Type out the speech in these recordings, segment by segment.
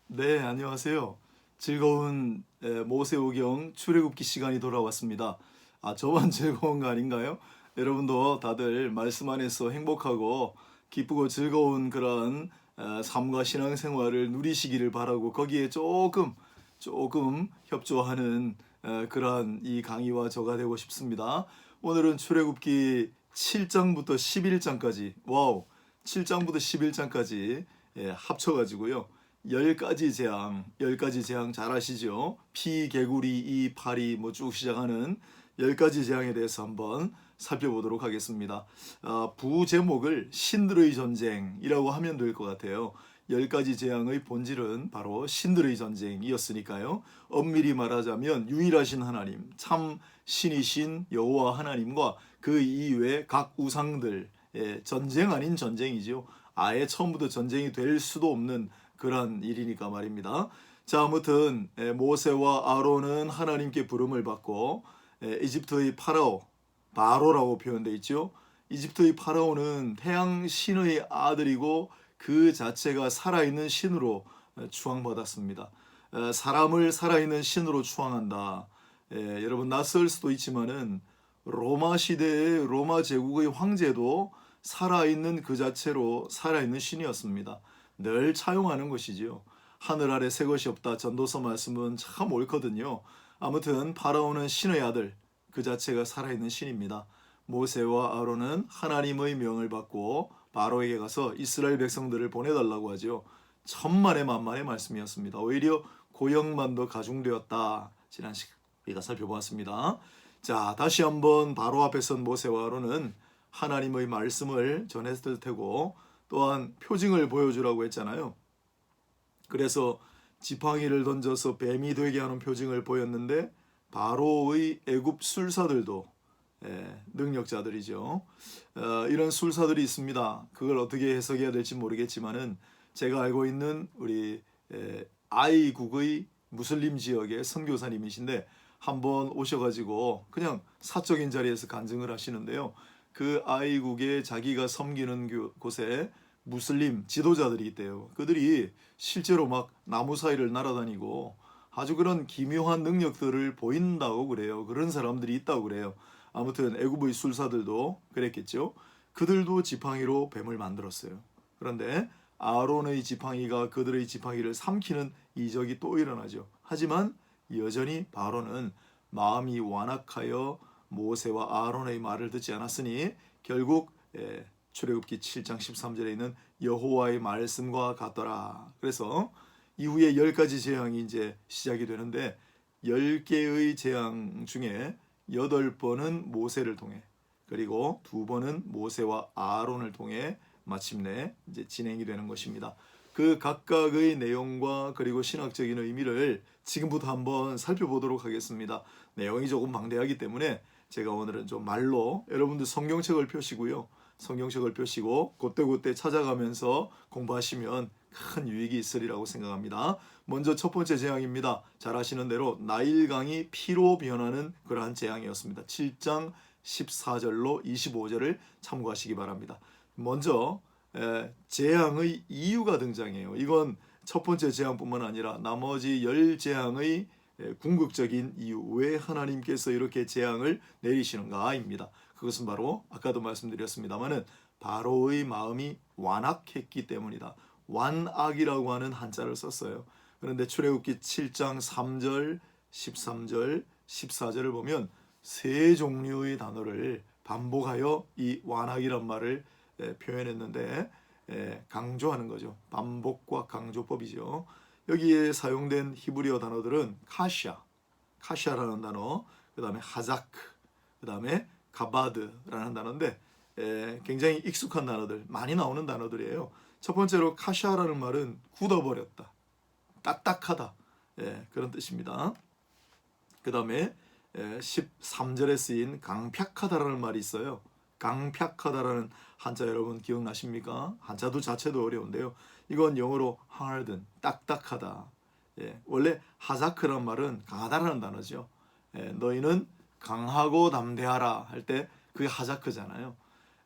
네, 안녕하세요. 즐거운 모세오경 출애굽기 시간이 돌아왔습니다. 저만 즐거운 거 아닌가요? 여러분도 다들 말씀 안에서 행복하고 기쁘고 즐거운 그런 삶과 신앙생활을 누리시기를 바라고 거기에 조금 협조하는 그러한 이 강의와 저가 되고 싶습니다. 오늘은 출애굽기 7장부터 11장까지, 와우, 7장부터 11장까지 합쳐가지고요. 10가지 재앙 잘 아시죠? 피, 개구리, 이, 파리 뭐 쭉 시작하는 10가지 재앙에 대해서 한번 살펴보도록 하겠습니다. 부제목을 신들의 전쟁이라고 하면 될 것 같아요. 10가지 재앙의 본질은 바로 신들의 전쟁이었으니까요. 엄밀히 말하자면 유일하신 하나님, 참 신이신 여호와 하나님과 그 이외의 각 우상들, 전쟁 아닌 전쟁이죠. 아예 처음부터 전쟁이 될 수도 없는 그런 일이니까 말입니다. 자, 아무튼 모세와 아론은 하나님께 부름을 받고 이집트의 바로라고 표현되어 있죠. 이집트의 파라오는 태양 신의 아들이고 그 자체가 살아있는 신으로 추앙받았습니다. 사람을 살아있는 신으로 추앙한다. 여러분 낯설 수도 있지만은 로마 시대의 로마 제국의 황제도 살아있는 그 자체로 살아있는 신이었습니다. 늘 차용하는 것이지요. 하늘 아래 새 것이 없다. 전도서 말씀은 참 옳거든요. 아무튼 파라오는 신의 아들, 그 자체가 살아있는 신입니다. 모세와 아론은 하나님의 명을 받고 바로에게 가서 이스라엘 백성들을 보내달라고 하죠. 천만의 만만의 말씀이었습니다. 오히려 고역만 더 가중되었다. 지난 시간 우리가 살펴보았습니다. 자, 다시 한번 바로 앞에 선 모세와 아론은 하나님의 말씀을 전했을 테고 또한 표징을 보여주라고 했잖아요. 그래서 지팡이를 던져서 뱀이 되게 하는 표징을 보였는데 바로의 애굽 술사들도 능력자들이죠. 이런 술사들이 있습니다. 그걸 어떻게 해석해야 될지 모르겠지만은 제가 알고 있는 우리 아이국의 무슬림 지역의 선교사님이신데 한번 오셔가지고 그냥 사적인 자리에서 간증을 하시는데요. 그 아이국에 자기가 섬기는 곳에 무슬림 지도자들이 있대요. 그들이 실제로 막 나무 사이를 날아다니고 아주 그런 기묘한 능력들을 보인다고 그래요. 그런 사람들이 있다고 그래요. 아무튼 애굽의 술사들도 그랬겠죠. 그들도 지팡이로 뱀을 만들었어요. 그런데 아론의 지팡이가 그들의 지팡이를 삼키는 이적이 또 일어나죠. 하지만 여전히 바로는 마음이 완악하여 모세와 아론의 말을 듣지 않았으니 결국 출애굽기 7장 13절에 있는 여호와의 말씀과 같더라. 그래서 이후에 10가지 재앙이 이제 시작이 되는데 10개의 재앙 중에 8번은 모세를 통해 그리고 2번은 모세와 아론을 통해 마침내 이제 진행이 되는 것입니다. 그 각각의 내용과 그리고 신학적인 의미를 지금부터 한번 살펴보도록 하겠습니다. 내용이 조금 방대하기 때문에 제가 오늘은 좀 말로 여러분들 성경책을 펴시고요. 성경책을 펴시고 그때그때 찾아가면서 공부하시면 큰 유익이 있으리라고 생각합니다. 먼저 첫 번째 재앙입니다. 잘 아시는 대로 나일강이 피로 변하는 그러한 재앙이었습니다. 7장 14절로 25절을 참고하시기 바랍니다. 먼저 재앙의 이유가 등장해요. 이건 첫 번째 재앙뿐만 아니라 나머지 10재앙의 궁극적인 이유, 왜 하나님께서 이렇게 재앙을 내리시는가입니다. 그것은 바로 아까도 말씀드렸습니다마는 바로의 마음이 완악했기 때문이다. 완악이라고 하는 한자를 썼어요. 그런데 출애굽기 7장 3절, 13절, 14절을 보면 세 종류의 단어를 반복하여 이 완악이란 말을 표현했는데 강조하는 거죠. 반복과 강조법이죠. 여기에 사용된 히브리어 단어들은 카샤라는 단어, 그 다음에 하자크, 그 다음에 가바드라는 단어인데 굉장히 익숙한 단어들, 많이 나오는 단어들이에요. 첫 번째로 카샤라는 말은 굳어버렸다, 딱딱하다, 그런 뜻입니다. 그 다음에 13절에 쓰인 강팍하다라는 말이 있어요. 강팍하다라는 한자 여러분 기억나십니까? 한자도 자체도 어려운데요. 이건 영어로 harden, 딱딱하다. 원래 하자크란 말은 강하다라는 단어죠. 너희는 강하고 담대하라 할 때 그게 하자크잖아요.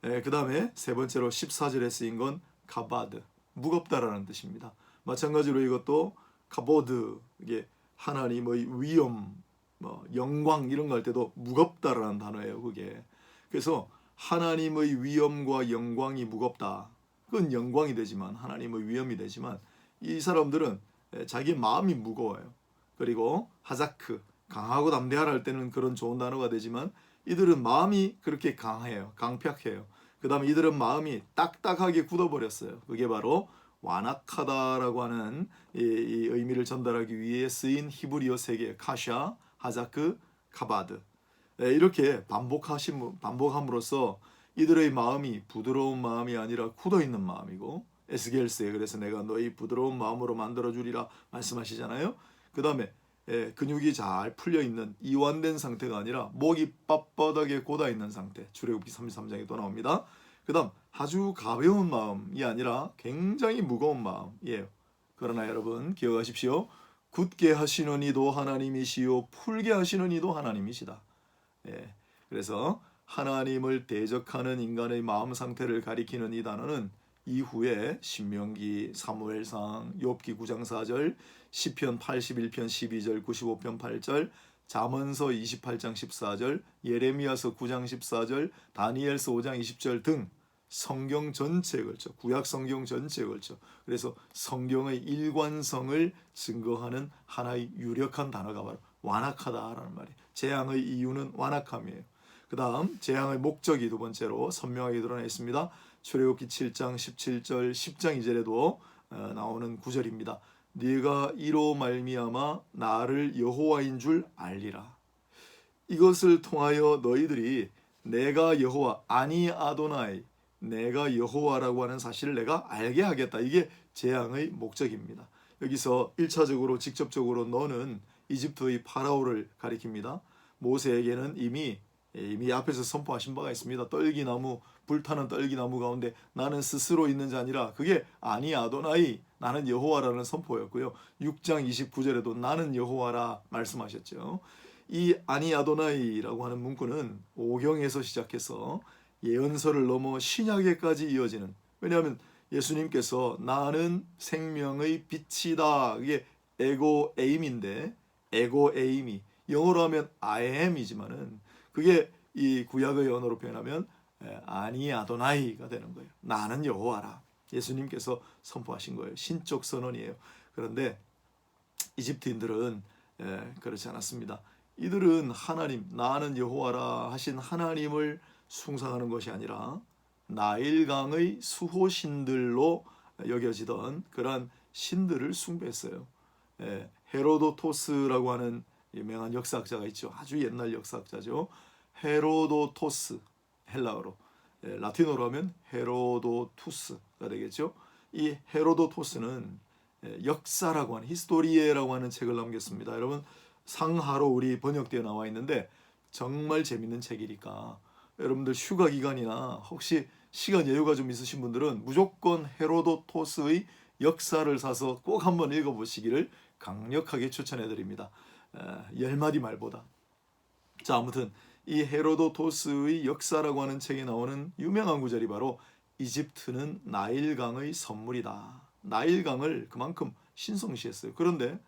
그 다음에 세 번째로 14절에 쓰인 건 가바드, 무겁다라는 뜻입니다. 마찬가지로 이것도 카보드, 이게 하나님의 위엄, 뭐 영광 이런 거 할 때도 무겁다라는 단어예요. 그게. 그래서 하나님의 위엄과 영광이 무겁다. 그건 영광이 되지만 하나님의 위엄이 되지만 이 사람들은 자기 마음이 무거워요. 그리고 하자크, 강하고 담대하라 할 때는 그런 좋은 단어가 되지만 이들은 마음이 그렇게 강해요. 강팍해요. 그 다음에 이들은 마음이 딱딱하게 굳어버렸어요. 그게 바로 완악하다라고 하는 이 의미를 전달하기 위해 쓰인 히브리어 세 개, 카샤, 하자크, 카바드. 이렇게 반복함으로써 이들의 마음이 부드러운 마음이 아니라 굳어있는 마음이고, 에스겔스에 그래서 내가 너희 부드러운 마음으로 만들어주리라 말씀하시잖아요. 그 다음에 근육이 잘 풀려있는 이완된 상태가 아니라 목이 빳빳하게 곧아있는 상태, 출애굽기 33장에 또 나옵니다. 그 다음 아주 가벼운 마음이 아니라 굉장히 무거운 마음이에요. 그러나 여러분 기억하십시오. 굳게 하시는 이도 하나님이시요 풀게 하시는 이도 하나님이시다. 그래서 하나님을 대적하는 인간의 마음 상태를 가리키는 이 단어는 이후에 신명기, 사무엘상, 욥기 9장 4절, 시편 81편 12절, 95편 8절, 잠언서 28장 14절, 예레미야서 9장 14절, 다니엘서 5장 20절 등 성경 전체에 걸쳐, 구약 성경 전체에 걸쳐, 그래서 성경의 일관성을 증거하는 하나의 유력한 단어가 바로 완악하다라는 말이에요. 재앙의 이유는 완악함이에요. 그 다음 재앙의 목적이 두 번째로 선명하게 드러나 있습니다. 출애굽기 7장 17절 10장 2절에도 나오는 구절입니다. 네가 이로 말미암아 나를 여호와인 줄 알리라. 이것을 통하여 너희들이 내가 여호와, 아니 아도나이, 내가 여호와라고 하는 사실을 내가 알게 하겠다. 이게 재앙의 목적입니다. 여기서 1차적으로 직접적으로 너는 이집트의 파라오를 가리킵니다. 모세에게는 이미 앞에서 선포하신 바가 있습니다. 떨기나무, 불타는 떨기나무 가운데 나는 스스로 있는 자 아니라 그게 아니 아도나이, 나는 여호와라는 선포였고요. 6장 29절에도 나는 여호와라 말씀하셨죠. 이 아니 아도나이라고 하는 문구는 오경에서 시작해서 예언서를 넘어 신약에까지 이어지는, 왜냐하면 예수님께서 나는 생명의 빛이다, 이게 에고 에임인데, 에고 에임이 영어로 하면 I am이지만은 그게 이 구약의 언어로 표현하면 아니 아도나이가 되는 거예요. 나는 여호와라. 예수님께서 선포하신 거예요. 신적 선언이에요. 그런데 이집트인들은 그렇지 않았습니다. 이들은 하나님, 나는 여호와라 하신 하나님을 숭상하는 것이 아니라 나일강의 수호신들로 여겨지던 그러한 신들을 숭배했어요. 헤로도토스라고 하는 유명한 역사학자가 있죠. 아주 옛날 역사학자죠. 헤로도토스, 헬라어로, 라틴어로 하면 헤로도투스가 되겠죠. 이 헤로도토스는 역사라고 하는, 히스토리에라고 하는 책을 남겼습니다. 여러분 상하로 우리 번역되어 나와 있는데 정말 재밌는 책이니까 여러분들 휴가 기간이나 혹시 시간 여유가 좀 있으신 분들은 무조건 헤로도토스의 역사를 사서 꼭 한번 읽어보시기를 강력하게 추천해 드립니다. 10마디 말보다. 자, 아무튼 이 헤로도토스의 역사라고 하는 책에 나오는 유명한 구절이 바로 이집트는 나일강의 선물이다. 나일강을 그만큼 신성시했어요. 그런데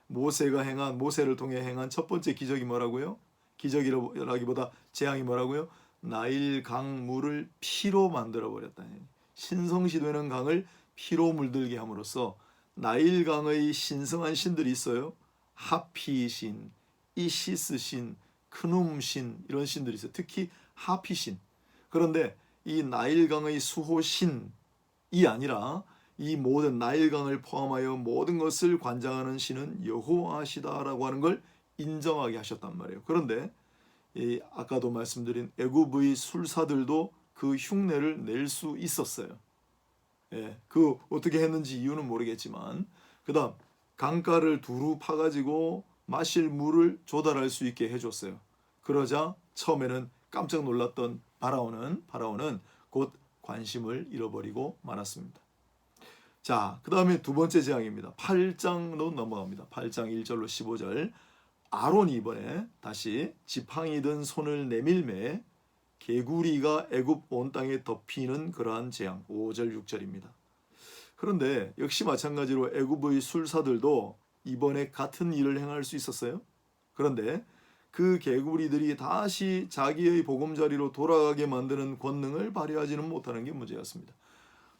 모세를 통해 행한 첫 번째 기적이 뭐라고요? 기적이라기보다 재앙이 뭐라고요? 나일강 물을 피로 만들어 버렸다. 신성시되는 강을 피로 물들게 함으로써 나일강의 신성한 신들이 있어요. 하피신, 이시스신, 크눔신, 이런 신들이 있어요. 특히 하피신. 그런데 이 나일강의 수호신이 아니라 이 모든 나일강을 포함하여 모든 것을 관장하는 신은 여호와시다라고 하는 걸 인정하게 하셨단 말이에요. 그런데 아까도 말씀드린 애굽의 술사들도 그 흉내를 낼 수 있었어요. 그 어떻게 했는지 이유는 모르겠지만, 그다음 강가를 두루 파가지고 마실 물을 조달할 수 있게 해줬어요. 그러자 처음에는 깜짝 놀랐던 파라오는 곧 관심을 잃어버리고 말았습니다. 자, 그 다음에 두 번째 재앙입니다. 8장로 넘어갑니다. 8장 1절로 15절. 아론이 이번에 다시 지팡이 든 손을 내밀매 개구리가 애굽 온 땅에 덮이는 그러한 재앙. 5절 6절입니다. 그런데 역시 마찬가지로 애굽의 술사들도 이번에 같은 일을 행할 수 있었어요? 그런데 그 개구리들이 다시 자기의 보금자리로 돌아가게 만드는 권능을 발휘하지는 못하는 게 문제였습니다.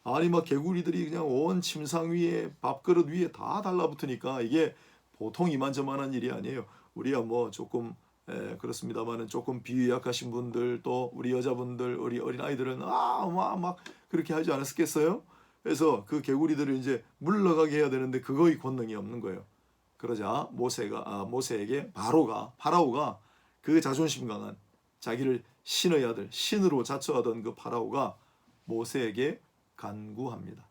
아니 막 개구리들이 그냥 온 침상 위에 밥그릇 위에 다 달라붙으니까 이게 보통 이만저만한 일이 아니에요. 우리야 뭐 조금 그렇습니다만은 조금 비위 약하신 분들 또 우리 여자분들 우리 어린 아이들은 막 그렇게 하지 않았겠어요? 그래서 그 개구리들을 이제 물러가게 해야 되는데 그거의 권능이 없는 거예요. 그러자 모세에게 파라오가 그 자존심 강한 자기를 신의 아들 신으로 자처하던 그 파라오가 모세에게 간구합니다.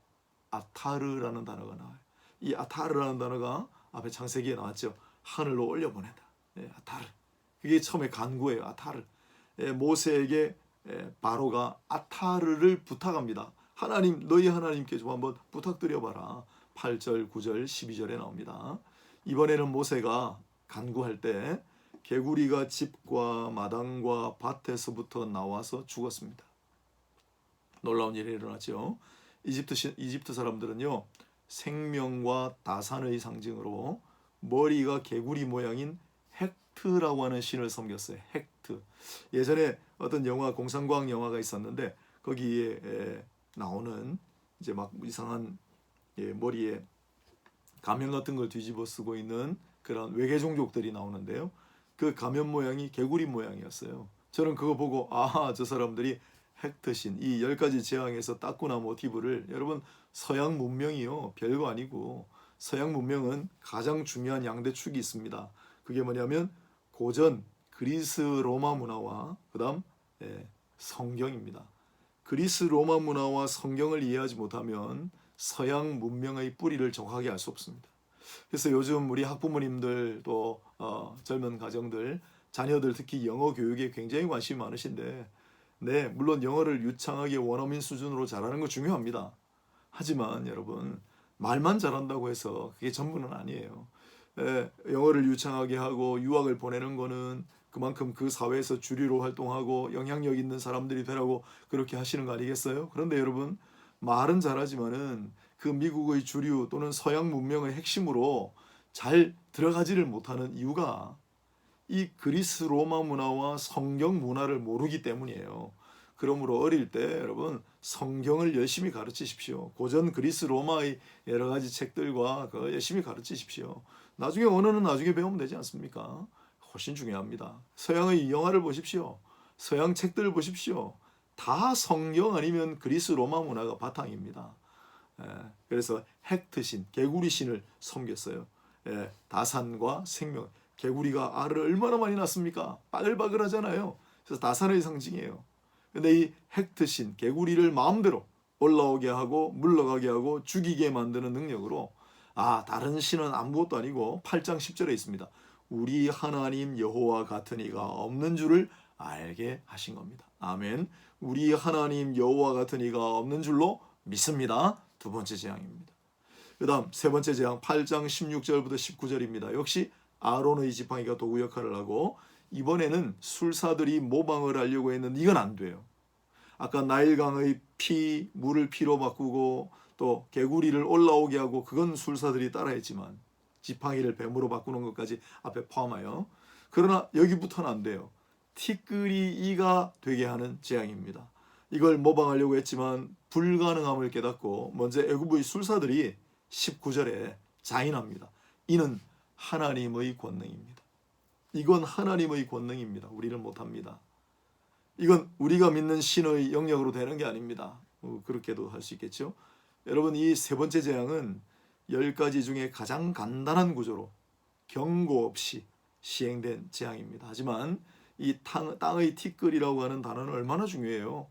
아타르라는 단어가 나와요. 이 아타르라는 단어가 앞에 창세기에 나왔죠. 하늘로 올려보낸다. 아타르. 그게 처음에 간구예요. 아타르. 모세에게 바로가 아타르를 부탁합니다. 하나님, 너희 하나님께 좀 한번 부탁드려봐라. 8절, 9절, 12절에 나옵니다. 이번에는 모세가 간구할 때 개구리가 집과 마당과 밭에서부터 나와서 죽었습니다. 놀라운 일이 일어났죠. 이집트 사람들은요, 생명과 다산의 상징으로 머리가 개구리 모양인 헥트라고 하는 신을 섬겼어요. 헥트. 예전에 어떤 영화, 공상과학 영화가 있었는데 거기에 나오는 이제 막 이상한 머리에 가면 같은 걸 뒤집어 쓰고 있는 그런 외계 종족들이 나오는데요. 그 가면 모양이 개구리 모양이었어요. 저는 그거 보고 저 사람들이 헥트신 이 10가지 재앙에서 땄구나 모티브를. 여러분 서양 문명이요 별거 아니고 서양 문명은 가장 중요한 양대축이 있습니다. 그게 뭐냐면 고전 그리스 로마 문화와 그다음 성경입니다. 그리스 로마 문화와 성경을 이해하지 못하면 서양 문명의 뿌리를 정확하게 알 수 없습니다. 그래서 요즘 우리 학부모님들 또 젊은 가정들 자녀들 특히 영어 교육에 굉장히 관심이 많으신데 물론 영어를 유창하게 원어민 수준으로 잘하는 거 중요합니다. 하지만 여러분 말만 잘한다고 해서 그게 전부는 아니에요. 영어를 유창하게 하고 유학을 보내는 거는 그만큼 그 사회에서 주류로 활동하고 영향력 있는 사람들이 되라고 그렇게 하시는 거 아니겠어요? 그런데 여러분 말은 잘하지만은 그 미국의 주류 또는 서양 문명의 핵심으로 잘 들어가지를 못하는 이유가 이 그리스 로마 문화와 성경 문화를 모르기 때문이에요. 그러므로 어릴 때 여러분 성경을 열심히 가르치십시오. 고전 그리스 로마의 여러 가지 책들과 열심히 가르치십시오. 나중에 언어는 나중에 배우면 되지 않습니까? 훨씬 중요합니다. 서양의 영화를 보십시오. 서양 책들을 보십시오. 다 성경 아니면 그리스 로마 문화가 바탕입니다. 그래서 헥트신, 개구리신을 섬겼어요. 다산과 생명. 개구리가 알을 얼마나 많이 낳습니까? 바글바글하잖아요. 그래서 다산의 상징이에요. 근데 이 헥트신, 개구리를 마음대로 올라오게 하고 물러가게 하고 죽이게 만드는 능력으로 다른 신은 아무것도 아니고 8장 10절에 있습니다. 우리 하나님 여호와 같은 이가 없는 줄을 알게 하신 겁니다. 아멘. 우리 하나님 여호와 같은 이가 없는 줄로 믿습니다. 두 번째 재앙입니다. 그 다음 세 번째 재앙 8장 16절부터 19절입니다. 역시 아론의 지팡이가 도구 역할을 하고 이번에는 술사들이 모방을 하려고 했는데 이건 안 돼요. 아까 나일강의 물을 피로 바꾸고 또 개구리를 올라오게 하고 그건 술사들이 따라했지만 지팡이를 뱀으로 바꾸는 것까지 앞에 포함하여 그러나 여기부터는 안 돼요. 티끌이가 되게 하는 재앙입니다. 이걸 모방하려고 했지만 불가능함을 깨닫고 먼저 애굽의 술사들이 19절에 자인합니다. 이는 하나님의 권능입니다. 이건 하나님의 권능입니다. 우리는 못합니다. 이건 우리가 믿는 신의 영역으로 되는 게 아닙니다. 그렇게도 할 수 있겠죠. 여러분 이 세 번째 재앙은 10가지 중에 가장 간단한 구조로 경고 없이 시행된 재앙입니다. 하지만 이 땅의 티끌이라고 하는 단어는 얼마나 중요해요.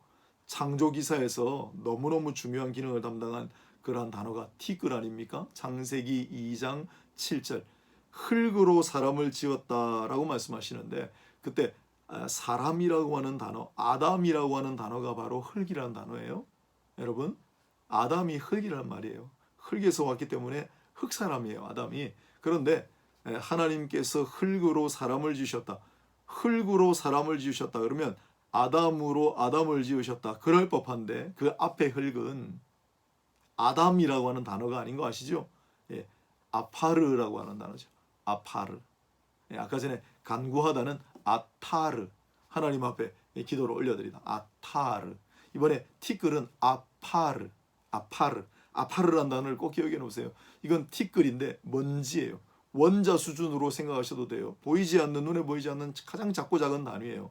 창조기사에서 너무너무 중요한 기능을 담당한 그러한 단어가 티끌 아닙니까? 창세기 2장 7절 흙으로 사람을 지었다라고 말씀하시는데 그때 사람이라고 하는 단어, 아담이라고 하는 단어가 바로 흙이라는 단어예요. 여러분, 아담이 흙이란 말이에요. 흙에서 왔기 때문에 흙사람이에요, 아담이. 그런데 하나님께서 흙으로 사람을 지으셨다. 흙으로 사람을 지으셨다. 그러면 아담으로 아담을 지으셨다. 그럴 법한데 그 앞에 흙은 아담이라고 하는 단어가 아닌 거 아시죠? 아파르라고 하는 단어죠. 아파르. 아까 전에 간구하다는 아타르. 하나님 앞에 기도를 올려드리다. 아타르. 이번에 티끌은 아파르. 아파르. 아파르라는 단어를 꼭 기억해 놓으세요. 이건 티끌인데 먼지예요. 원자 수준으로 생각하셔도 돼요. 보이지 않는, 눈에 보이지 않는 가장 작고 작은 단위예요.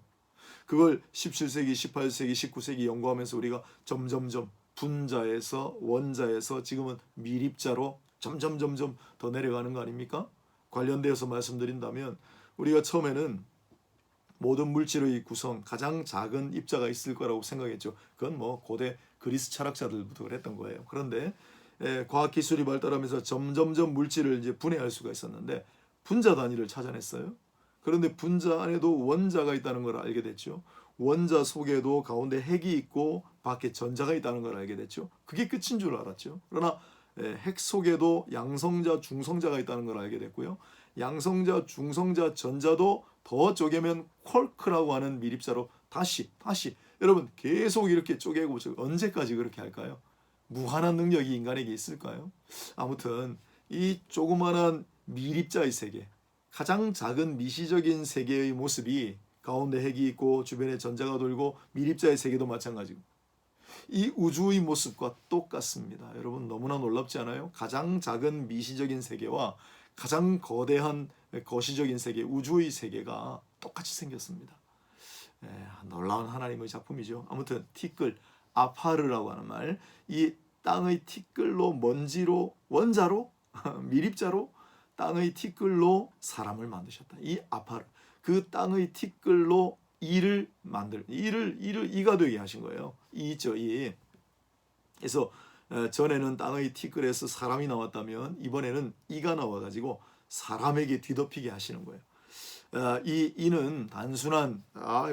그걸 17세기, 18세기, 19세기 연구하면서 우리가 점점점 분자에서 원자에서 지금은 미립자로 점점 더 내려가는 거 아닙니까? 관련되어서 말씀드린다면 우리가 처음에는 모든 물질의 구성 가장 작은 입자가 있을 거라고 생각했죠. 그건 뭐 고대 그리스 철학자들부터 그랬던 거예요. 그런데 과학 기술이 발달하면서 점점점 물질을 이제 분해할 수가 있었는데 분자 단위를 찾아냈어요. 그런데 분자 안에도 원자가 있다는 걸 알게 됐죠. 원자 속에도 가운데 핵이 있고 밖에 전자가 있다는 걸 알게 됐죠. 그게 끝인 줄 알았죠. 그러나 핵 속에도 양성자, 중성자가 있다는 걸 알게 됐고요. 양성자, 중성자, 전자도 더 쪼개면 쿼크라고 하는 미립자로 다시 여러분 계속 이렇게 쪼개고 언제까지 그렇게 할까요? 무한한 능력이 인간에게 있을까요? 아무튼 이 조그마한 미립자의 세계, 가장 작은 미시적인 세계의 모습이 가운데 핵이 있고 주변에 전자가 돌고 미립자의 세계도 마찬가지고 이 우주의 모습과 똑같습니다. 여러분 너무나 놀랍지 않아요? 가장 작은 미시적인 세계와 가장 거대한 거시적인 세계, 우주의 세계가 똑같이 생겼습니다. 놀라운 하나님의 작품이죠. 아무튼 티끌, 아파르라고 하는 말, 이 땅의 티끌로 먼지로 원자로 미립자로 땅의 티끌로 사람을 만드셨다. 이 아파르, 그 땅의 티끌로 이를 이가 되게 하신 거예요. 이 있죠, 이. 그래서 전에는 땅의 티끌에서 사람이 나왔다면 이번에는 이가 나와가지고 사람에게 뒤덮이게 하시는 거예요. 이 이는 단순한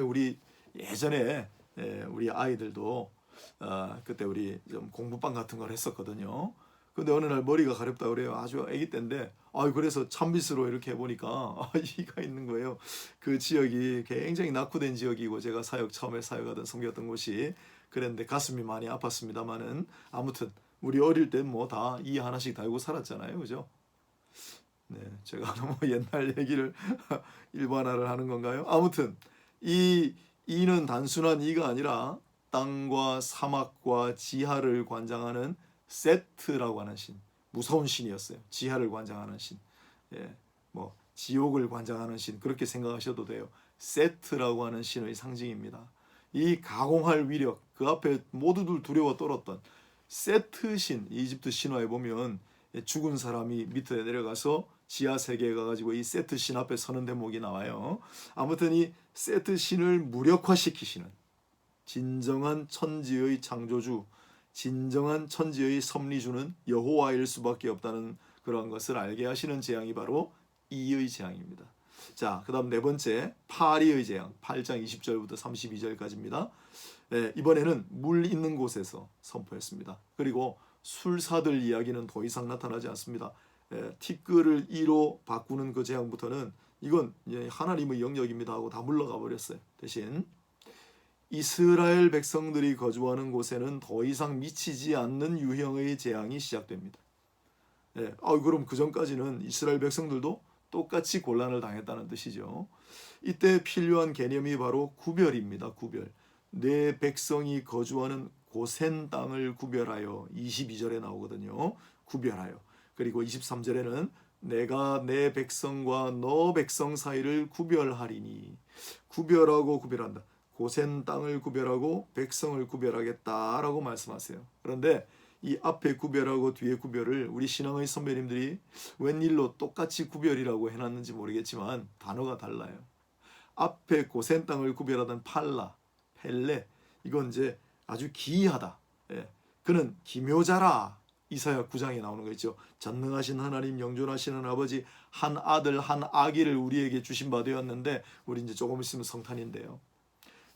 우리 예전에 우리 아이들도 그때 우리 좀 공부방 같은 걸 했었거든요. 근데 어느 날 머리가 가렵다 그래요. 아주 아기 때인데 그래서 찬빗으로 이렇게 해보니까 이가 있는 거예요. 그 지역이 굉장히 낙후된 지역이고 제가 처음에 사역하던 섬겼던 곳이 그랬는데 가슴이 많이 아팠습니다만은 아무튼 우리 어릴 때 뭐 다 이 하나씩 달고 살았잖아요, 그죠? 네, 제가 너무 옛날 얘기를 일반화를 하는 건가요? 아무튼 이는 단순한 이가 아니라 땅과 사막과 지하를 관장하는 세트라고 하는 신, 무서운 신이었어요. 지하를 관장하는 신, 뭐 지옥을 관장하는 신, 그렇게 생각하셔도 돼요. 세트라고 하는 신의 상징입니다. 이 가공할 위력, 그 앞에 모두들 두려워 떨었던 세트 신, 이집트 신화에 보면 죽은 사람이 밑에 내려가서 지하 세계에 가가지고 이 세트 신 앞에 서는 대목이 나와요. 아무튼 이 세트 신을 무력화시키시는 진정한 천지의 창조주, 진정한 천지의 섭리주는 여호와일 수밖에 없다는 그런 것을 알게 하시는 재앙이 바로 이의 재앙입니다. 자, 그 다음 네 번째 파리의 재앙, 8장 20절부터 32절까지입니다. 이번에는 물 있는 곳에서 선포했습니다. 그리고 술사들 이야기는 더 이상 나타나지 않습니다. 티끌을 이로 바꾸는 그 재앙부터는 이건 하나님의 영역입니다 하고 다 물러가 버렸어요. 대신 이스라엘 백성들이 거주하는 곳에는 더 이상 미치지 않는 유형의 재앙이 시작됩니다. 그럼 그 전까지는 이스라엘 백성들도 똑같이 곤란을 당했다는 뜻이죠. 이때 필요한 개념이 바로 구별입니다. 구별. 내 백성이 거주하는 고센 땅을 구별하여 22절에 나오거든요. 구별하여. 그리고 23절에는 내가 내 백성과 너 백성 사이를 구별하리니. 구별하고 구별한다. 고센 땅을 구별하고 백성을 구별하겠다라고 말씀하세요. 그런데 이 앞에 구별하고 뒤에 구별을 우리 신앙의 선배님들이 웬일로 똑같이 구별이라고 해놨는지 모르겠지만 단어가 달라요. 앞에 고센 땅을 구별하던 팔라, 펠레, 이건 이제 아주 기이하다. 그는 기묘자라. 이사야 9장에 나오는 거 있죠. 전능하신 하나님, 영존하시는 아버지, 한 아들 한 아기를 우리에게 주신 바 되었는데 우리 이제 조금 있으면 성탄인데요.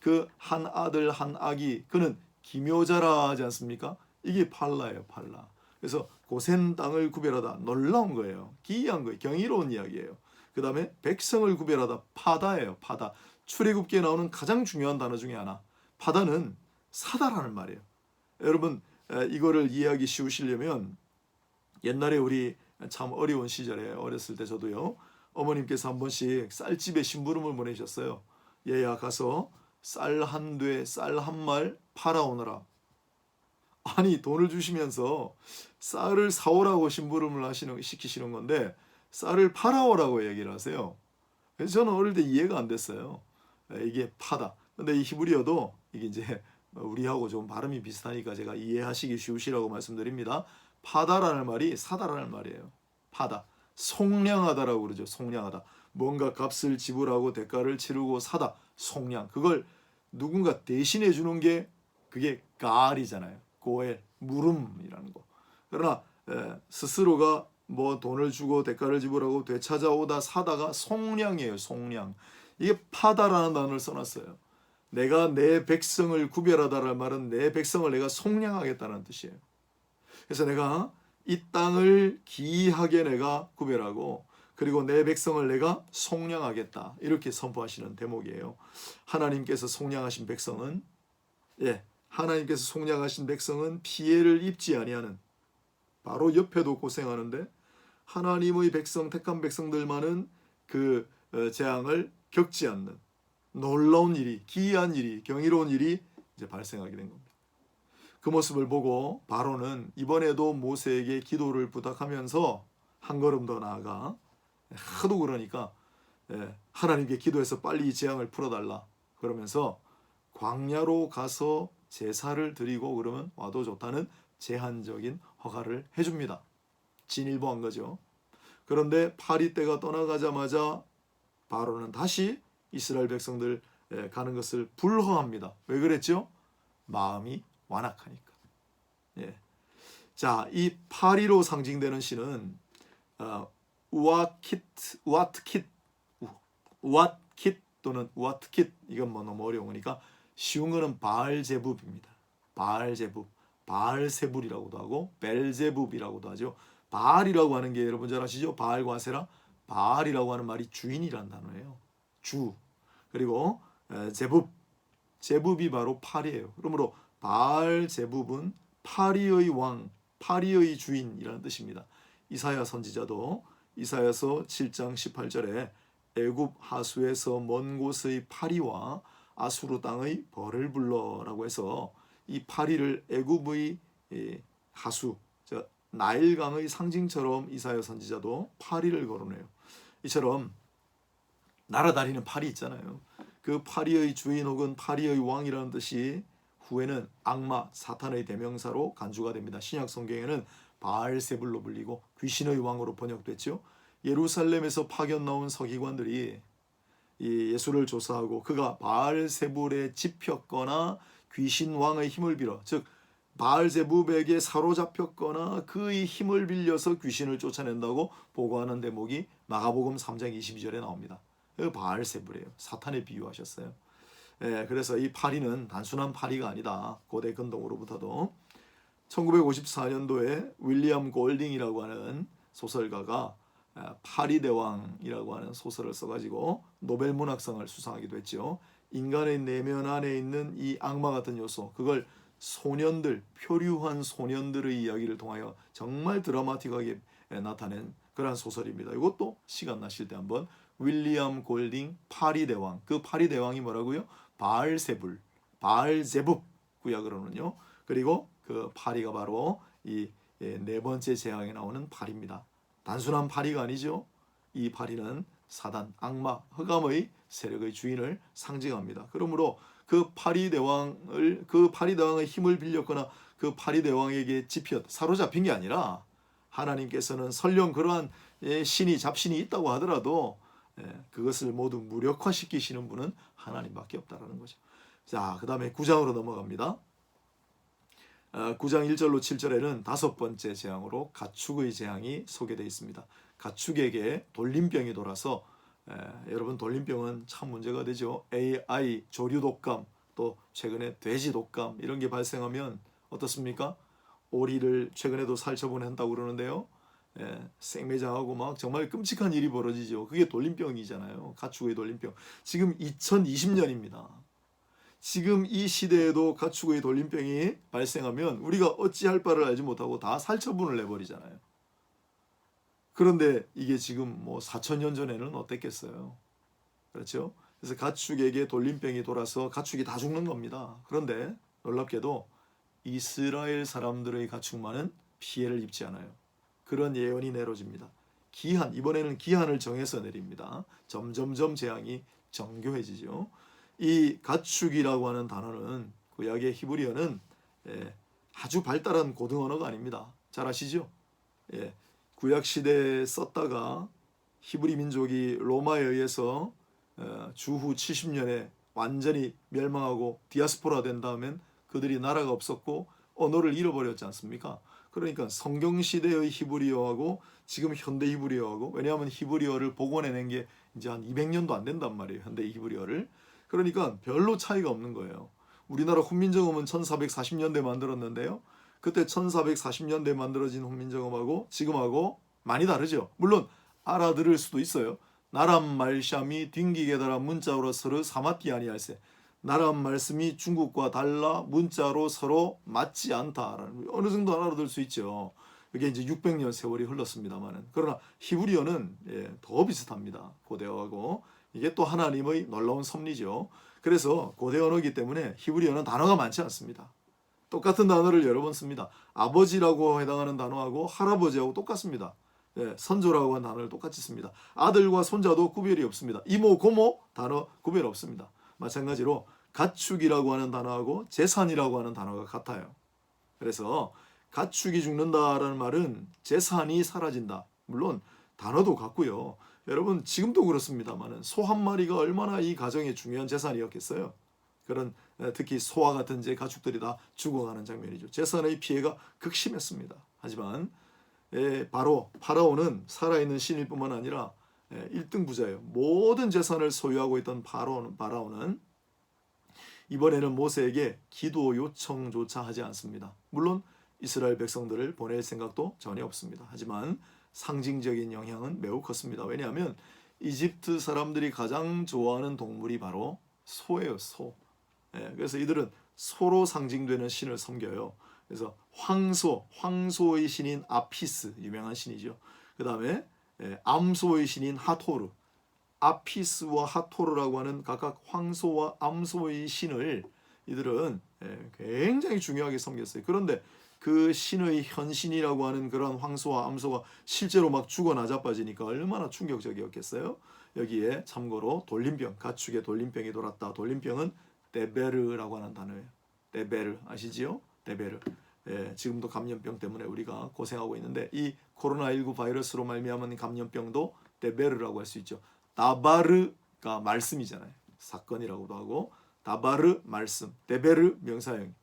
그 한 아들 한 아기, 그는 기묘자라 하지 않습니까? 이게 팔라예요, 팔라. 그래서 고센 땅을 구별하다, 놀라운 거예요. 기이한 거예요. 경이로운 이야기예요. 그 다음에 백성을 구별하다, 파다예요, 파다. 출애굽기에 나오는 가장 중요한 단어 중에 하나. 파다는 사다라는 말이에요. 여러분 이거를 이해하기 쉬우시려면 옛날에 우리 참 어려운 시절에 어렸을 때 저도요, 어머님께서 한 번씩 쌀집에 심부름을 보내셨어요. 얘야 가서 쌀 한 돼, 쌀 한 말 팔아오너라. 아니, 돈을 주시면서 쌀을 사오라고 심부름을 시키시는 건데 쌀을 팔아오라고 얘기를 하세요. 그래서 저는 어릴 때 이해가 안 됐어요. 이게 파다. 근데 이 히브리어도 이게 이제 우리하고 좀 발음이 비슷하니까 제가 이해하시기 쉬우시라고 말씀드립니다. 파다라는 말이 사다라는 말이에요. 파다. 속량하다라고 그러죠. 속량하다. 뭔가 값을 지불하고 대가를 치르고 사다. 속량. 그걸 누군가 대신해 주는 게 그게 가알이잖아요. 고엘, 물음이라는 거. 그러나 스스로가 뭐 돈을 주고 대가를 지불하고 되찾아오다 사다가 속량이에요. 속량. 이게 파다라는 단어를 써놨어요. 내가 내 백성을 구별하다라는 말은 내 백성을 내가 속량하겠다는 뜻이에요. 그래서 내가 이 땅을 기이하게 내가 구별하고 그리고 내 백성을 내가 속량하겠다. 이렇게 선포하시는 대목이에요. 하나님께서 속량하신 백성은 하나님께서 속량하신 백성은 피해를 입지 아니하는, 바로 옆에도 고생하는데 하나님의 백성, 택한 백성들만은 그 재앙을 겪지 않는 놀라운 일이, 기이한 일이, 경이로운 일이 이제 발생하게 된 겁니다. 그 모습을 보고 바로는 이번에도 모세에게 기도를 부탁하면서 한 걸음 더 나아가, 하도 그러니까 하나님께 기도해서 빨리 이 재앙을 풀어달라 그러면서 광야로 가서 제사를 드리고 그러면 와도 좋다는 제한적인 허가를 해줍니다. 진일보한 거죠. 그런데 파리 때가 떠나가자마자 바로는 다시 이스라엘 백성들 가는 것을 불허합니다. 왜 그랬죠? 마음이 완악하니까. 자, 이 파리로 상징되는 신은 우아트킷 또는 우아트킷, 이건 뭐 너무 어려운 거니까 쉬운 거는 바알제붑입니다. 바알제붑, 바알세불이라고도 하고 벨제붑이라고도 하죠. 바알이라고 하는 게 여러분 잘 아시죠? 바알과 아세라. 바알이라고 하는 말이 주인이란 단어예요. 주. 그리고 제붑이 바로 파리예요. 그러므로 바알제붑은 파리의 왕, 파리의 주인이라는 뜻입니다. 이사야 선지자도 이사야서 7장 18절에 애굽 하수에서 먼 곳의 파리와 아수르 땅의 벌을 불러라고 해서 이 파리를 애굽의 하수, 나일강의 상징처럼 이사야 선지자도 파리를 거론해요. 이처럼 날아다니는 파리 있잖아요. 그 파리의 주인 혹은 파리의 왕이라는 뜻이 후에는 악마, 사탄의 대명사로 간주가 됩니다. 신약 성경에는 바알세불로 불리고 귀신의 왕으로 번역됐죠. 예루살렘에서 파견 나온 서기관들이 이 예수를 조사하고 그가 바알세불에 집혔거나 귀신 왕의 힘을 빌어, 즉 바알제붑에게 사로잡혔거나 그의 힘을 빌려서 귀신을 쫓아낸다고 보고하는 대목이 마가복음 3장 22절에 나옵니다. 바알세불이에요. 사탄에 비유하셨어요. 그래서 이 파리는 단순한 파리가 아니다. 고대 근동으로부터도 1954년도에 윌리엄 골딩이라고 하는 소설가가 파리대왕이라고 하는 소설을 써가지고 노벨 문학상을 수상하기도 했죠. 인간의 내면 안에 있는 이 악마 같은 요소, 그걸 소년들, 표류한 소년들의 이야기를 통하여 정말 드라마틱하게 나타낸 그러한 소설입니다. 이것도 시간 나실 때 한번 윌리엄 골딩 파리대왕, 그 파리대왕이 뭐라고요? 바알세불, 바알제붑 구약으로는요. 그리고 그 파리가 바로 이 네 번째 재앙에 나오는 파리입니다. 단순한 파리가 아니죠. 이 파리는 사단, 악마, 흑암의 세력의 주인을 상징합니다. 그러므로 그 파리대왕의 힘을 빌렸거나 그 파리대왕에게 사로잡힌 게 아니라 하나님께서는 설령 그러한 신이 잡신이 있다고 하더라도 그것을 모두 무력화시키시는 분은 하나님밖에 없다라는 거죠. 자, 그 다음에 9장으로 넘어갑니다. 9장 1절로 7절에는 다섯 번째 재앙으로 가축의 재앙이 소개되어 있습니다. 가축에게 돌림병이 돌아서 여러분 돌림병은 참 문제가 되죠. AI, 조류 독감, 또 최근에 돼지 독감 이런 게 발생하면 어떻습니까? 오리를 최근에도 살처분한다고 그러는데요. 생매장하고 막 정말 끔찍한 일이 벌어지죠. 그게 돌림병이잖아요. 가축의 돌림병. 지금 2020년입니다. 지금 이 시대에도 가축의 돌림병이 발생하면 우리가 어찌할 바를 알지 못하고 다 살처분을 내버리잖아요. 그런데 이게 지금 뭐 4,000년 전에는 어땠겠어요? 그렇죠? 그래서 가축에게 돌림병이 돌아서 가축이 다 죽는 겁니다. 그런데 놀랍게도 이스라엘 사람들의 가축만은 피해를 입지 않아요. 그런 예언이 내려집니다. 기한, 이번에는 기한을 정해서 내립니다. 점점점 재앙이 정교해지죠. 이 가축이라고 하는 단어는 구약의 히브리어는 아주 발달한 고등 언어가 아닙니다. 잘 아시죠? 구약 시대에 썼다가 히브리 민족이 로마에 의해서 주후 70년에 완전히 멸망하고 디아스포라 된 다음엔 그들이 나라가 없었고 언어를 잃어버렸지 않습니까? 그러니까 성경 시대의 히브리어하고 지금 현대 히브리어하고, 왜냐하면 히브리어를 복원해낸 게 이제 한 200년도 안 된단 말이에요. 현대 히브리어를. 그러니까 별로 차이가 없는 거예요. 우리나라 훈민정음은 1440년대 만들었는데요. 그때 1440년대 만들어진 훈민정음하고 지금하고 많이 다르죠. 물론 알아들을 수도 있어요. 나람 말샴이 딩기게다라 문자로 서로 사마티 아니할세. 나람 말씀이 중국과 달라 문자로 서로 맞지 않다라는, 어느 정도 알아들을 수 있죠. 이게 이제 600년 세월이 흘렀습니다만은, 그러나 히브리어는 더 비슷합니다. 고대어하고. 이게 또 하나님의 놀라운 섭리죠. 그래서 고대 언어이기 때문에 히브리어는 단어가 많지 않습니다. 똑같은 단어를 여러 번 씁니다. 아버지라고 해당하는 단어하고 할아버지하고 똑같습니다. 선조라고 하는 단어를 똑같이 씁니다. 아들과 손자도 구별이 없습니다. 이모, 고모 단어 구별 없습니다. 마찬가지로 가축이라고 하는 단어하고 재산이라고 하는 단어가 같아요. 그래서 가축이 죽는다라는 말은 재산이 사라진다. 물론 단어도 같고요. 여러분 지금도 그렇습니다만 소 한 마리가 얼마나 이 가정의 중요한 재산이었겠어요. 그런 특히 소와 같은 가축들이 다 죽어가는 장면이죠. 재산의 피해가 극심했습니다. 하지만 바로 파라오는 살아있는 신일 뿐만 아니라 1등 부자예요. 모든 재산을 소유하고 있던 파라오는 이번에는 모세에게 기도 요청조차 하지 않습니다. 물론 이스라엘 백성들을 보낼 생각도 전혀 없습니다. 하지만 상징적인 영향은 매우 컸습니다. 왜냐하면 이집트 사람들이 가장 좋아하는 동물이 바로 소예요. 소. 그래서 이들은 소로 상징되는 신을 섬겨요. 그래서 황소의 신인 아피스, 유명한 신이죠. 그 다음에 암소의 신인 하토르, 아피스와 하토르라고 하는 각각 황소와 암소의 신을 이들은 굉장히 중요하게 섬겼어요. 그런데 그 신의 현신이라고 하는 그런 황소와 암소가 실제로 막 죽어 나자빠지니까 얼마나 충격적이었겠어요. 여기에 참고로 돌림병, 가축의 돌림병이 돌았다. 돌림병은 데베르라고 하는 단어예요. 데베르 아시지요? 데베르. 지금도 감염병 때문에 우리가 고생하고 있는데 이 코로나19 바이러스로 말미암은 감염병도 데베르라고 할 수 있죠. 다바르가 말씀이잖아요. 사건이라고도 하고 다바르 말씀, 데베르 명사형.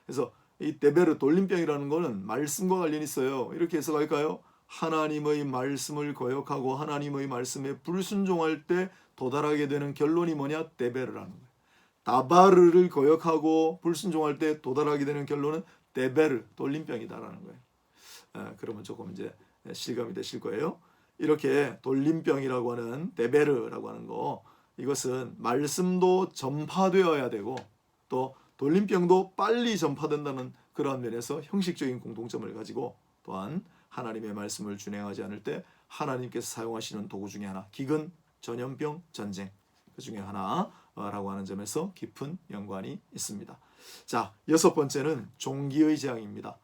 그래서 이 데베르 돌림병이라는 거는 말씀과 관련이 있어요. 이렇게 해석할까요? 하나님의 말씀을 거역하고 하나님의 말씀에 불순종할 때 도달하게 되는 결론이 뭐냐? 데베르라는 거예요. 다바르를 거역하고 불순종할 때 도달하게 되는 결론은 데베르, 돌림병이다라는 거예요. 그러면 조금 이제 실감이 되실 거예요. 이렇게 돌림병이라고 하는 데베르라고 하는 거, 이것은 말씀도 전파되어야 되고 또 돌림병도 빨리 전파된다는 그러한 면에서 형식적인 공통점을 가지고, 또한 하나님의 말씀을 준행하지 않을 때 하나님께서 사용하시는 도구 중에 하나, 기근, 전염병, 전쟁, 그 중에 하나라고 하는 점에서 깊은 연관이 있습니다. 자, 6번째는 종기의 재앙입니다.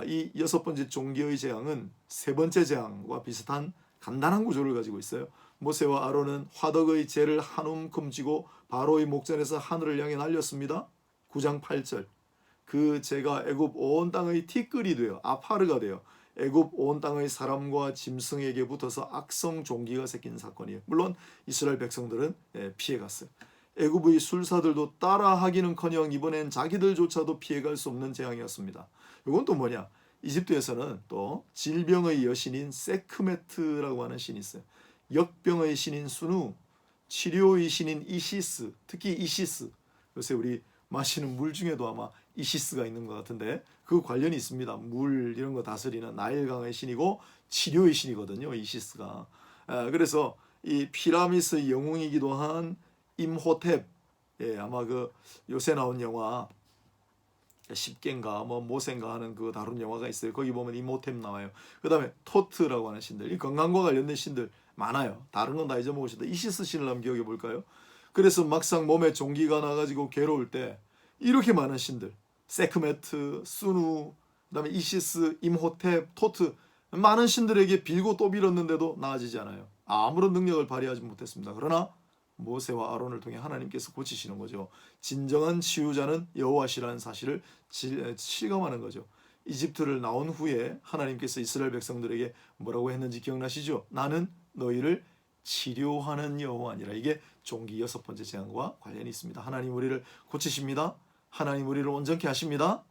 이 6번째 종기의 재앙은 3번째 재앙과 비슷한 간단한 구조를 가지고 있어요. 모세와 아론은 화덕의 재를 한 움큼 쥐고 바로의 목전에서 하늘을 향해 날렸습니다. 9장 8절. 그 재가 애굽 온 땅의 티끌이 되어 아파르가 되어 애굽 온 땅의 사람과 짐승에게 붙어서 악성 종기가 새긴 사건이에요. 물론 이스라엘 백성들은 피해갔어요. 애굽의 술사들도 따라하기는커녕 이번엔 자기들조차도 피해갈 수 없는 재앙이었습니다. 이건 또 뭐냐? 이집트에서는 또 질병의 여신인 세크메트라고 하는 신이 있어요. 역병의 신인 수누, 치료의 신인 이시스, 특히 이시스. 요새 우리 마시는 물 중에도 아마 이시스가 있는 것 같은데 그 관련이 있습니다. 물 이런 거 다스리는 나일강의 신이고 치료의 신이거든요. 이시스가. 그래서 이 피라미스의 영웅이기도 한 임호텝, 아마 그 요새 나온 영화 십계인가 뭐 모세인가 하는 그 다룬 영화가 있어요. 거기 보면 이모템 나와요. 그 다음에 토트라고 하는 신들, 이 건강과 관련된 신들 많아요. 다른 건 다 잊어먹으시다. 이시스 신을 한번 기억해 볼까요? 그래서 막상 몸에 종기가 나가지고 괴로울 때 이렇게 많은 신들, 세크메트, 수누, 그다음에 이시스, 임호텝, 토트, 많은 신들에게 빌고 또 빌었는데도 나아지지 않아요. 아무런 능력을 발휘하지 못했습니다. 그러나 모세와 아론을 통해 하나님께서 고치시는 거죠. 진정한 치유자는 여호와시라는 사실을 실감하는 거죠. 이집트를 나온 후에 하나님께서 이스라엘 백성들에게 뭐라고 했는지 기억나시죠? 나는 너희를 치료하는 여호와니라. 이게 종기 6번째 재앙과 관련이 있습니다. 하나님 우리를 고치십니다. 하나님 우리를 온전케 하십니다.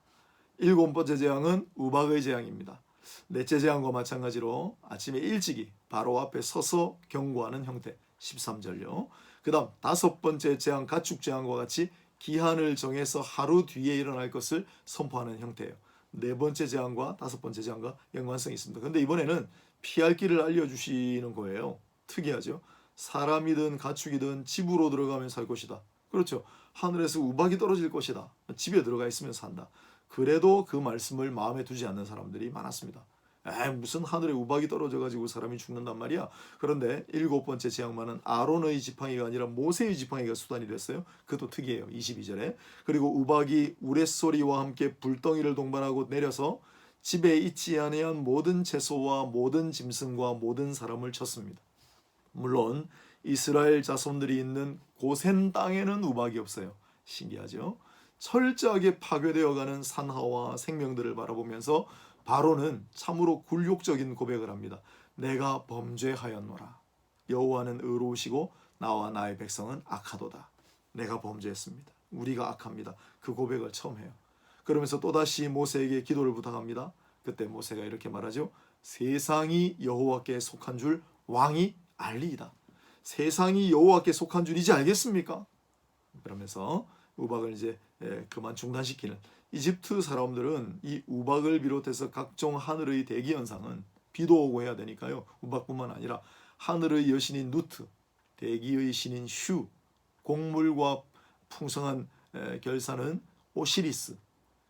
7번째 재앙은 우박의 재앙입니다. 넷째 재앙과 마찬가지로 아침에 일찍이 바로 앞에 서서 경고하는 형태, 13절요. 그 다음 5번째 재앙, 가축 재앙과 같이 기한을 정해서 하루 뒤에 일어날 것을 선포하는 형태예요. 4번째 재앙과 5번째 재앙과 연관성이 있습니다. 그런데 이번에는 피할 길을 알려주시는 거예요. 특이하죠. 사람이든 가축이든 집으로 들어가면 살 것이다. 그렇죠. 하늘에서 우박이 떨어질 것이다. 집에 들어가 있으면 산다. 그래도 그 말씀을 마음에 두지 않는 사람들이 많았습니다. 무슨 하늘에 우박이 떨어져가지고 사람이 죽는단 말이야. 그런데 7번째 재앙만은 아론의 지팡이가 아니라 모세의 지팡이가 수단이 됐어요. 그것도 특이해요. 22절에. 그리고 우박이 우레소리와 함께 불덩이를 동반하고 내려서 집에 있지 아니한 모든 채소와 모든 짐승과 모든 사람을 쳤습니다. 물론 이스라엘 자손들이 있는 고센 땅에는 우박이 없어요. 신기하죠? 철저하게 파괴되어가는 산하와 생명들을 바라보면서 바로는 참으로 굴욕적인 고백을 합니다. 내가 범죄하였노라. 여호와는 의로우시고 나와 나의 백성은 악하도다. 내가 범죄했습니다. 우리가 악합니다. 그 고백을 처음 해요. 그러면서 또다시 모세에게 기도를 부탁합니다. 그때 모세가 이렇게 말하죠. 세상이 여호와께 속한 줄 왕이 알리이다. 세상이 여호와께 속한 줄 이제 알겠습니까? 그러면서 우박을 이제 그만 중단시키는, 이집트 사람들은 이 우박을 비롯해서 각종 하늘의 대기 현상은 비도 오고 해야 되니까요. 우박뿐만 아니라 하늘의 여신인 누트, 대기의 신인 슈, 곡물과 풍성한 결산은 오시리스.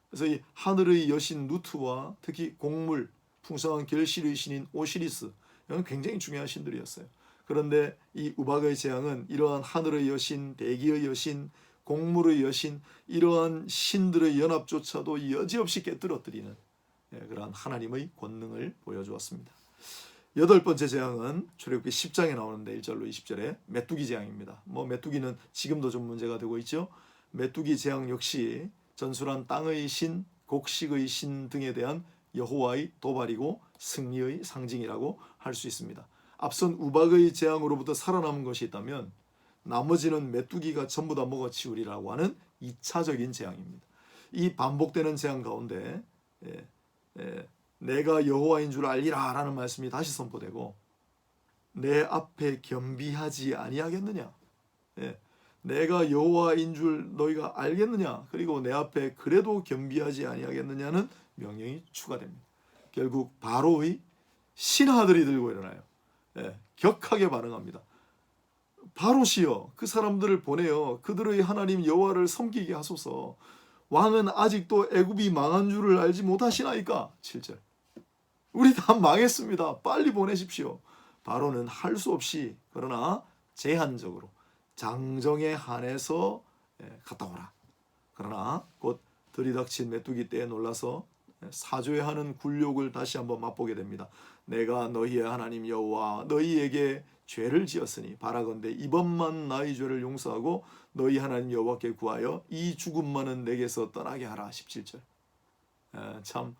그래서 이 하늘의 여신 누트와 특히 곡물, 풍성한 결실의 신인 오시리스, 이건 굉장히 중요한 신들이었어요. 그런데 이 우박의 재앙은 이러한 하늘의 여신, 대기의 여신, 곡물의 여신, 이러한 신들의 연합조차도 여지없이 깨뜨려뜨리는 그러한 하나님의 권능을 보여주었습니다. 8번째 재앙은 출애굽기 10장에 나오는데 1절로 20절에 메뚜기 재앙입니다. 메뚜기는 지금도 좀 문제가 되고 있죠. 메뚜기 재앙 역시 전술한 땅의 신, 곡식의 신 등에 대한 여호와의 도발이고 승리의 상징이라고 할 수 있습니다. 앞선 우박의 재앙으로부터 살아남은 것이 있다면 나머지는 메뚜기가 전부 다 먹어치우리라고 하는 2차적인 재앙입니다. 이 반복되는 재앙 가운데 내가 여호와인 줄 알리라 라는 말씀이 다시 선포되고, 내 앞에 겸비하지 아니하겠느냐, 내가 여호와인 줄 너희가 알겠느냐, 그리고 내 앞에 그래도 겸비하지 아니하겠느냐는 명령이 추가됩니다. 결국 바로의 신하들이 들고 일어나요. 격하게 반응합니다. 바로시여, 그 사람들을 보내어 그들의 하나님 여호와를 섬기게 하소서. 왕은 아직도 애굽이 망한 줄을 알지 못하시나이까. 7절. 우리 다 망했습니다. 빨리 보내십시오. 바로는 할 수 없이, 그러나 제한적으로 장정에 한해서 갔다 오라. 그러나 곧 들이닥친 메뚜기 떼에 놀라서 사죄하는 굴욕을 다시 한번 맛보게 됩니다. 내가 너희의 하나님 여호와 너희에게 죄를 지었으니 바라건대 이번만 나의 죄를 용서하고 너희 하나님 여호와께 구하여 이 죽음만은 내게서 떠나게 하라. 17절. 참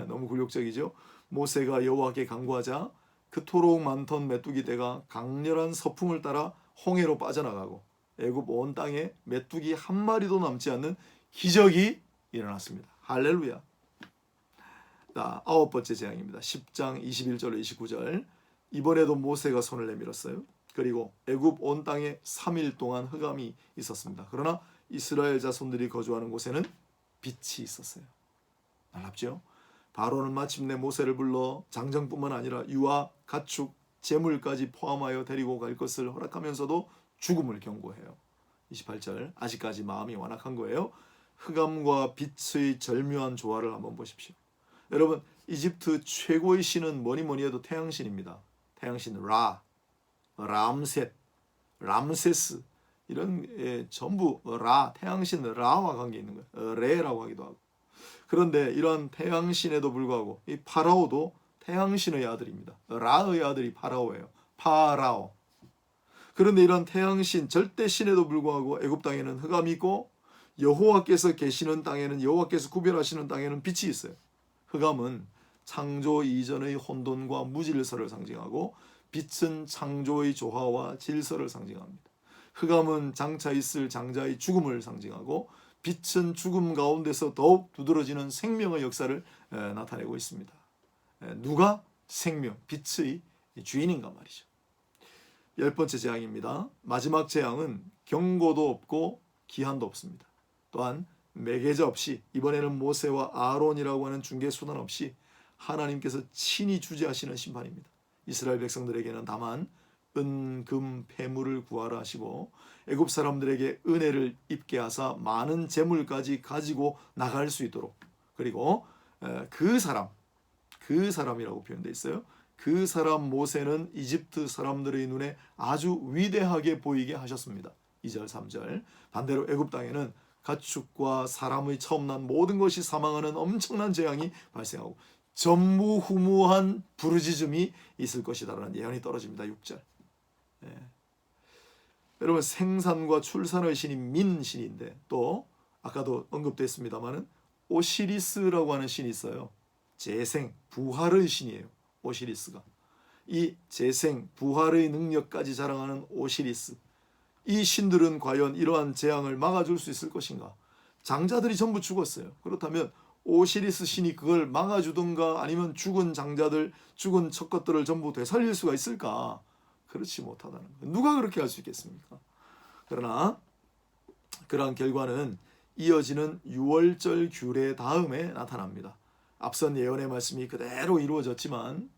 너무 굴욕적이죠. 모세가 여호와께 간구하자 그토록 많던 메뚜기 떼가 강렬한 서풍을 따라 홍해로 빠져나가고 애굽 온 땅에 메뚜기 한 마리도 남지 않는 기적이 일어났습니다. 할렐루야. 자, 9번째 재앙입니다. 10장 21절 29절. 이번에도 모세가 손을 내밀었어요. 그리고 애굽 온 땅에 3일 동안 흑암이 있었습니다. 그러나 이스라엘 자손들이 거주하는 곳에는 빛이 있었어요. 놀랍죠? 바로는 마침내 모세를 불러 장정뿐만 아니라 유아, 가축, 재물까지 포함하여 데리고 갈 것을 허락하면서도 죽음을 경고해요. 28절. 아직까지 마음이 완악한 거예요. 흑암과 빛의 절묘한 조화를 한번 보십시오. 여러분, 이집트 최고의 신은 뭐니 해도 태양신입니다. 태양신 라, 람셋, 람세스 이런 전부 라, 태양신 라와 관계 있는 거예요. 레라고 하기도 하고. 그런데 이러한 태양신에도 불구하고 이 파라오도 태양신의 아들입니다. 라의 아들이 파라오예요. 파라오. 그런데 이런 태양신 절대신에도 불구하고 애굽 땅에는 흑암이 있고 여호와께서 계시는 땅에는, 여호와께서 구별하시는 땅에는 빛이 있어요. 흑암은 창조 이전의 혼돈과 무질서를 상징하고 빛은 창조의 조화와 질서를 상징합니다. 흑암은 장차 있을 장자의 죽음을 상징하고 빛은 죽음 가운데서 더욱 두드러지는 생명의 역사를 나타내고 있습니다. 누가 생명, 빛의 주인인가 말이죠. 10번째 재앙입니다. 마지막 재앙은 경고도 없고 기한도 없습니다. 또한 매개자 없이, 이번에는 모세와 아론이라고 하는 중개 수단 없이 하나님께서 친히 주재하시는 심판입니다. 이스라엘 백성들에게는 다만 은, 금, 폐물을 구하라 하시고 애굽 사람들에게 은혜를 입게 하사 많은 재물까지 가지고 나갈 수 있도록, 그리고 그 사람이라고 표현되어 있어요. 그 사람 모세는 이집트 사람들의 눈에 아주 위대하게 보이게 하셨습니다. 2절 3절. 반대로 애굽 땅에는 가축과 사람의 처음 난 모든 것이 사망하는 엄청난 재앙이 발생하고 전무후무한 부르짖음이 있을 것이다라는 예언이 떨어집니다. 6절. 여러분, 생산과 출산의 신인 민 신인데, 또 아까도 언급됐습니다마는 오시리스라고 하는 신이 있어요. 재생, 부활의 신이에요. 오시리스가. 이 재생, 부활의 능력까지 자랑하는 오시리스, 이 신들은 과연 이러한 재앙을 막아줄 수 있을 것인가? 장자들이 전부 죽었어요. 그렇다면 오시리스 신이 그걸 막아주든가 아니면 죽은 장자들, 죽은 척것들을 전부 되살릴 수가 있을까? 그렇지 못하다는 거예요. 누가 그렇게 할 수 있겠습니까? 그러나 그러한 결과는 이어지는 유월절 규례 다음에 나타납니다. 앞선 예언의 말씀이 그대로 이루어졌지만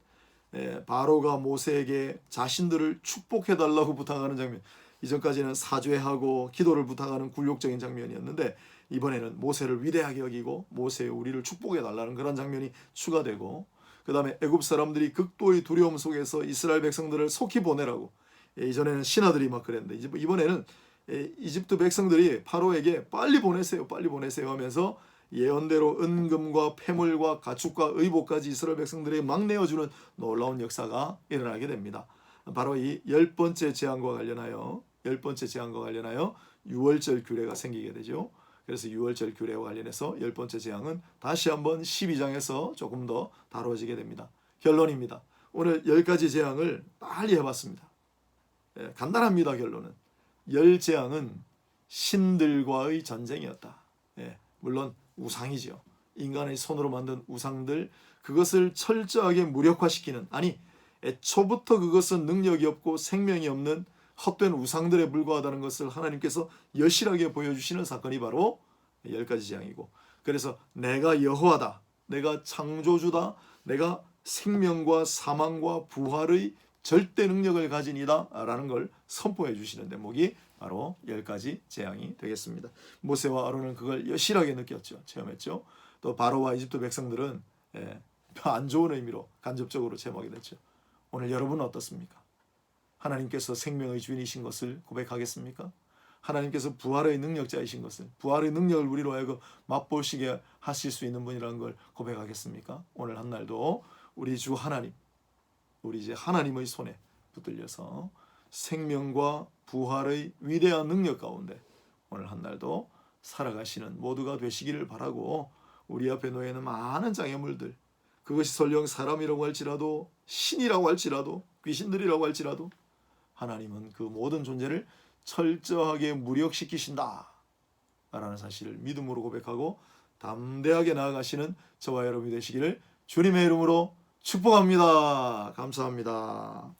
바로가 모세에게 자신들을 축복해달라고 부탁하는 장면, 이전까지는 사죄하고 기도를 부탁하는 굴욕적인 장면이었는데 이번에는 모세를 위대하게 여기고 모세의 우리를 축복해달라는 그런 장면이 추가되고, 그 다음에 애굽 사람들이 극도의 두려움 속에서 이스라엘 백성들을 속히 보내라고, 이전에는 신하들이 막 그랬는데 이번에는 이집트 백성들이 파로에게 빨리 보내세요 하면서 예언대로 은금과 폐물과 가축과 의복까지 이스라엘 백성들에게 막 내어주는 놀라운 역사가 일어나게 됩니다. 바로 이 10번째 재앙과 관련하여 유월절 규례가 생기게 되죠. 그래서 유월절 규례와 관련해서 10번째 재앙은 다시 한번 12장에서 조금 더 다뤄지게 됩니다. 결론입니다. 오늘 10가지 재앙을 빨리 해봤습니다. 간단합니다. 결론은 10재앙은 신들과의 전쟁이었다. 물론 우상이죠. 인간의 손으로 만든 우상들, 그것을 철저하게 무력화시키는, 아니 애초부터 그것은 능력이 없고 생명이 없는 헛된 우상들에 불과하다는 것을 하나님께서 여실하게 보여주시는 사건이 바로 10가지 재앙이고, 그래서 내가 여호와다, 내가 창조주다, 내가 생명과 사망과 부활의 절대 능력을 가진 이다 라는 걸 선포해 주시는 대목이 바로 10가지 재앙이 되겠습니다. 모세와 아론은 그걸 여실하게 느꼈죠. 체험했죠. 또 바로와 이집트 백성들은 안 좋은 의미로 간접적으로 체험하게 됐죠. 오늘 여러분은 어떻습니까? 하나님께서 생명의 주인이신 것을 고백하겠습니까? 하나님께서 부활의 능력자이신 것을, 부활의 능력을 우리로 하여금 맛보시게 하실 수 있는 분이라는 걸 고백하겠습니까? 오늘 한 날도 우리 주 하나님, 우리 이제 하나님의 손에 붙들려서 생명과 부활의 위대한 능력 가운데 오늘 한 날도 살아가시는 모두가 되시기를 바라고, 우리 앞에 놓여있는 많은 장애물들, 그것이 설령 사람이라고 할지라도, 신이라고 할지라도, 귀신들이라고 할지라도 하나님은 그 모든 존재를 철저하게 무력시키신다 라는 사실을 믿음으로 고백하고 담대하게 나아가시는 저와 여러분이 되시기를 주님의 이름으로 축복합니다. 감사합니다.